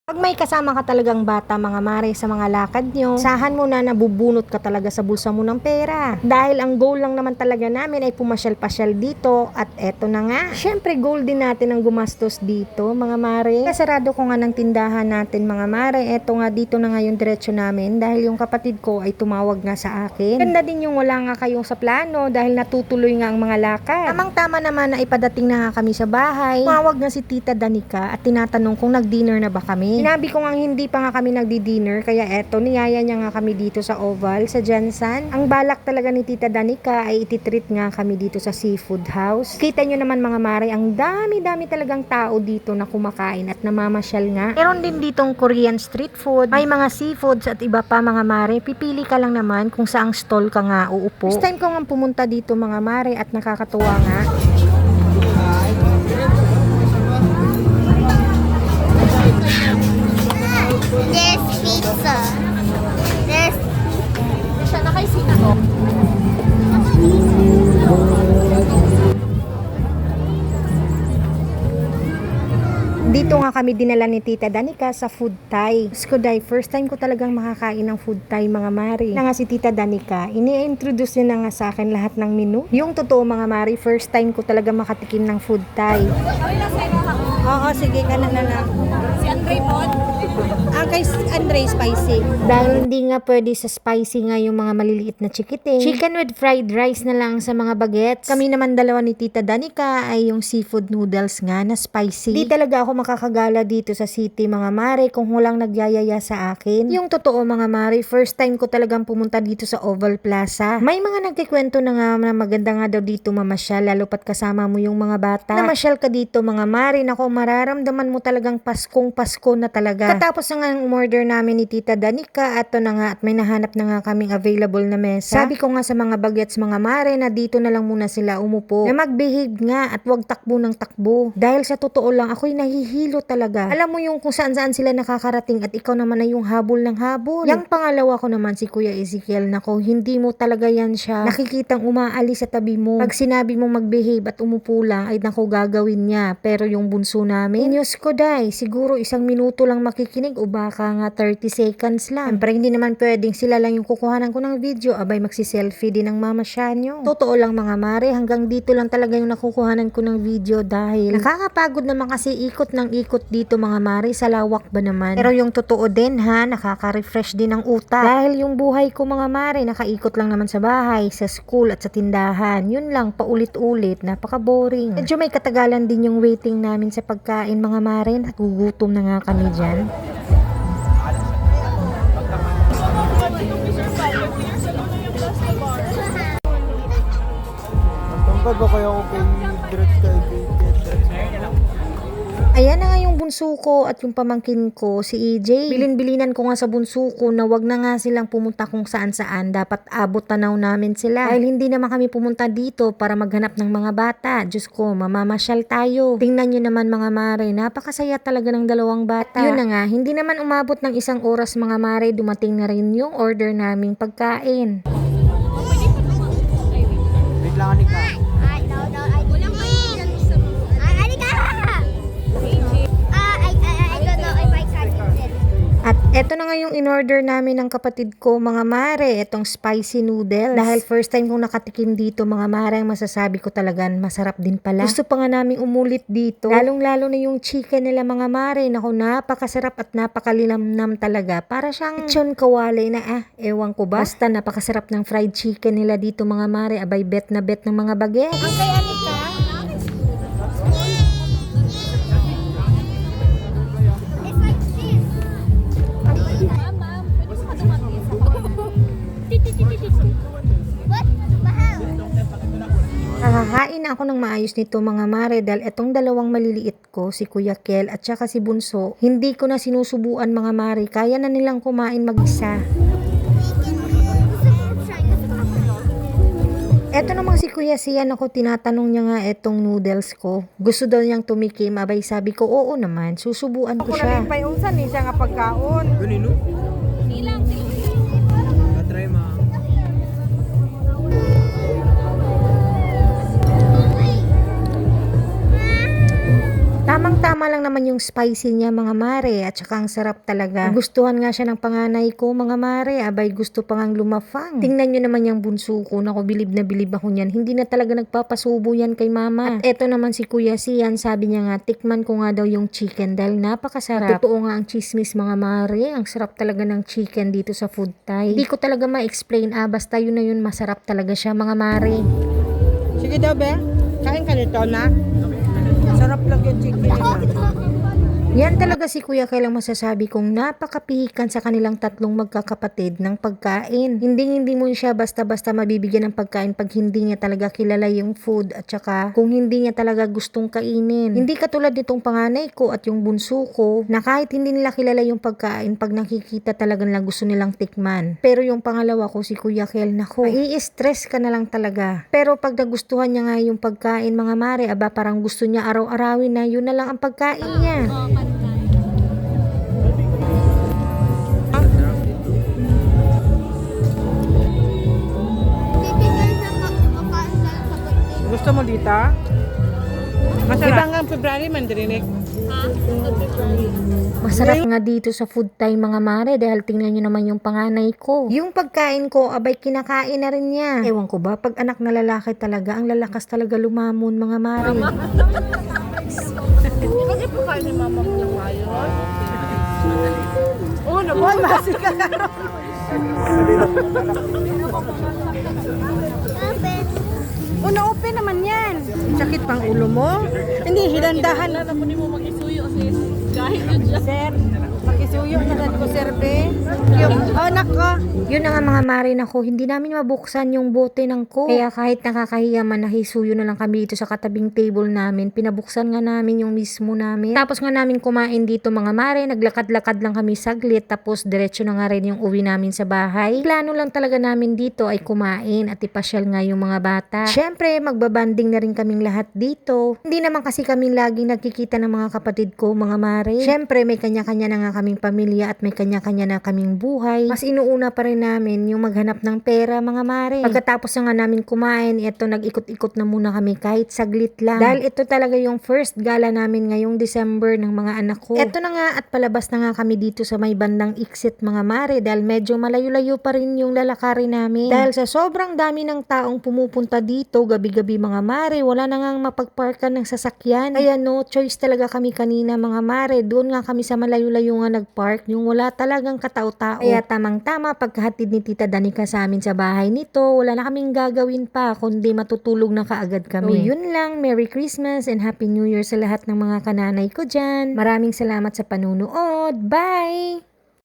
Pag may kasama ka talagang bata mga mare sa mga lakad nyo, sahan mo na nabubunot ka talaga sa bulsa mo ng pera. Dahil ang goal lang naman talaga namin ay pumasyal-pasyal dito at eto na nga. Syempre goal din natin ang gumastos dito mga mare. Kasarado ko nga ng tindahan natin mga mare. Eto nga dito na nga yung diretsyo namin dahil yung kapatid ko ay tumawag nga sa akin. Ganda din yung wala nga kayong sa plano dahil natutuloy nga ang mga lakad. Tamang-tama naman na ipadating na nga kami sa bahay. Tumawag nga si Tita Danica at tinatanong kung nag-dinner na ba kami. Sinabi ko nga hindi pa nga kami nagdi-dinner kaya eto niyaya niya nga kami dito sa Oval sa Jensen. Ang balak talaga ni Tita Danica ay ititreat nga kami dito sa seafood house. Kita nyo naman mga mare, ang dami-dami talagang tao dito na kumakain at namamasyal nga. Meron din ditong Korean street food, may mga seafoods at iba pa mga mare. Pipili ka lang naman kung saang stall ka nga uupo. First time ko nga pumunta dito mga mare at nakakatuwa nga. There's pizza. There's... Siya na kay Sino. Dito nga kami dinala ni Tita Danica sa food Thai. Skuday, first time ko talagang makakain ng food Thai mga mari. Na nga si Tita Danica, ini-introduce niya na nga sa akin lahat ng menu. Yung totoo mga mari, first time ko talaga makatikim ng food Thai. Oo, sige ka na lang. Si Andre Pod. Kay Andre spicy. Dahil hindi nga pwede sa spicy nga yung mga maliliit na chikiting. Chicken with fried rice na lang sa mga bagets. Kami naman dalawa ni Tita Danica ay yung seafood noodles nga na spicy. Di talaga ako makakagala dito sa city mga mare kung walang nagyayaya sa akin. Yung totoo mga mare, first time ko talagang pumunta dito sa Oval Plaza. May mga nagkikwento na nga na maganda nga daw dito mamasyal lalo pat kasama mo yung mga bata. Namasyal ka dito mga mare, nako mararamdaman mo talagang Paskong Pasko na talaga. Katapos na nga ang umorder namin ni Tita Danica at na nga at may nahanap na nga kaming available na mesa. Sabi ko nga sa mga bagets mga mare na dito na lang muna sila umupo. Na mag-behave nga at wag takbo ng takbo. Dahil sa totoo lang ako'y nahihilo talaga. Alam mo yung kung saan-saan sila nakakarating at ikaw naman ay yung habol ng habol. Yang pangalawa ko naman si Kuya Ezekiel, nako hindi mo talaga yan siya nakikitang umaalis sa tabi mo. Pag sinabi mong mag-behave at umupo lang ay nako gagawin niya. Pero yung bunso namin, Diyos ko day, siguro 1 minuto lang makikinig o baka nga 30 seconds lang. Siyempre hindi naman pwedeng sila lang yung kukuhanan ko ng video, abay magsiselfie din ang mama siya nyo. Totoo lang mga mare, hanggang dito lang talaga yung nakukuhanan ko ng video dahil nakakapagod naman kasi ikot ng ikot dito mga mare, sa lawak ba naman. Pero yung totoo din ha, nakaka-refresh din ang utak. Dahil yung buhay ko mga mare, nakaikot lang naman sa bahay, sa school at sa tindahan. Yun lang, paulit-ulit, napaka-boring. Medyo may katagalan din yung waiting namin sa pagkain mga mare, nagugutom na nga kami dyan. Tungkol ba kayo ako kay Direct kay Ayan na nga yung bunso ko at yung pamangkin ko, si EJ. Bilin-bilinan ko nga sa bunso ko na wag na nga silang pumunta kung saan-saan. Dapat abot tanaw namin sila. Dahil hindi naman kami pumunta dito para maghanap ng mga bata. Diyos ko, mamamasyal tayo. Tingnan nyo naman mga mare, napakasaya talaga ng dalawang bata. At yun na nga, hindi naman umabot ng 1 oras mga mare, dumating na rin yung order naming pagkain. Wait lang anik ka. No, I don't know if I can eat it. At eto na nga yung in-order namin ng kapatid ko mga mare, etong spicy noodles. Dahil first time kong nakatikim dito mga mare, ang masasabi ko talagang masarap din pala. Gusto pa nga namin umulit dito. Lalong-lalo na yung chicken nila mga mare, naku napakasarap at napakalinamnam talaga. Para siyang lechon kawali na ewan ko ba. Basta napakasarap ng fried chicken nila dito mga mare, abay bet na bet ng mga bagets. Ang kay Anika? It's like this. What? Mahal. Nakakain ako ng maayos nito mga mare dahil etong dalawang maliliit ko, si Kuya Kel at saka si Bunso, hindi ko na sinusubuan mga mare, kaya na nilang kumain mag-isa. Eto namang si Kuya Sian, ako tinatanong niya nga etong noodles ko. Gusto daw niyang tumikim, abay sabi ko oo naman, susubuan ko siya. Payunsan ni siya nga pagkaon. Ganino? Try ma. Tamang-tama lang naman yung spicy niya mga mare at saka ang sarap talaga. Gustuhan nga siya ng panganay ko mga mare, abay gusto pa ngang lumafang. Tingnan nyo naman yung bunso ko, naku bilib na bilib ako niyan. Hindi na talaga nagpapasubo yan kay mama. At eto naman si Kuya Sian, sabi niya nga tikman ko nga daw yung chicken dahil napakasarap. Totoo nga ang chismis mga mare, ang sarap talaga ng chicken dito sa Food Thai. Hindi ko talaga ma-explain basta yun na yun masarap talaga siya mga mare. Sige daw, be. Kain ka nito, na. Sarap lang yung chicken. Yan talaga si Kuya Kel ang masasabi kong napakapihikan sa kanilang tatlong magkakapatid ng pagkain. Hindi mo siya basta-basta mabibigyan ng pagkain pag hindi niya talaga kilala yung food at saka kung hindi niya talaga gustong kainin. Hindi katulad nitong panganay ko at yung bunso ko na kahit hindi nila kilala yung pagkain, pag nakikita talagang lang gusto nilang tikman. Pero yung pangalawa ko si Kuya Kel, nako, i-stress ka na lang talaga. Pero pag nagustuhan niya nga yung pagkain mga mare, aba parang gusto niya araw-arawin na yun na lang ang pagkain niya. Titigil na makain ka sa birthday. Gusto mo dito? Masarap. Di ba hanggang February mandirinig? Masarap nga dito sa Food Thai mga mare dahil tingnan nyo naman yung panganay ko. Yung pagkain ko, abay kinakain na rin niya. Ewan ko ba, pag anak na lalaki talaga, ang lalakas talaga lumamon mga mare. Kasi po kayo ni mama mo ng mayon. Oo naman, masika ka ron. Una-open naman yan. Sakit pang ulo mo? Hindi, hilandahan. Alam mo mo mag-isuyo sis. Kahit yun dyan. Sir, mag-isuyo na lang ko, sir, be. Yung anak ko. Yun na nga mga mare na ko, hindi namin mabuksan yung bote ng ko. Kaya kahit nakakahiya man, nahisuyo na lang kami dito sa katabing table namin. Pinabuksan nga namin yung mismo namin. Tapos nga namin kumain dito mga mare, naglakad-lakad lang kami saglit. Tapos diretso na nga rin yung uwi namin sa bahay. Plano lang talaga namin dito ay kumain at ipasyal nga yung mga bata. Syempre, magbabanding na rin kaming lahat dito. Hindi naman kasi kaming laging nagkikita ng mga kapatid ko mga mare. Syempre, may kanya-kanya na nga kaming pamilya at may kanya-kanya na kaming buhay. Mas inuuna pa rin namin yung maghanap ng pera mga mare. Pagkatapos na nga namin kumain, ito nag-ikot-ikot na muna kami kahit saglit lang. Dahil ito talaga yung first gala namin ngayong December ng mga anak ko. Ito na nga at palabas na nga kami dito sa may bandang exit mga mare dahil medyo malayo-layo pa rin yung lalakarin namin. Dahil sa sobrang dami ng taong pumupunta dito gabi-gabi mga mare, wala na ngang mapagparkan ng sasakyan. Kaya no choice talaga kami kanina mga mare. Doon nga kami sa malayo-layo nga nagpark yung wala talagang katao-tao. Kaya tamang-tama pagkahatid ni Tita Danica sa amin sa bahay nito, wala na kaming gagawin pa kundi matutulog na kaagad kami. So yun lang, Merry Christmas and Happy New Year sa lahat ng mga kananay ko dyan. Maraming salamat sa panunood. Bye!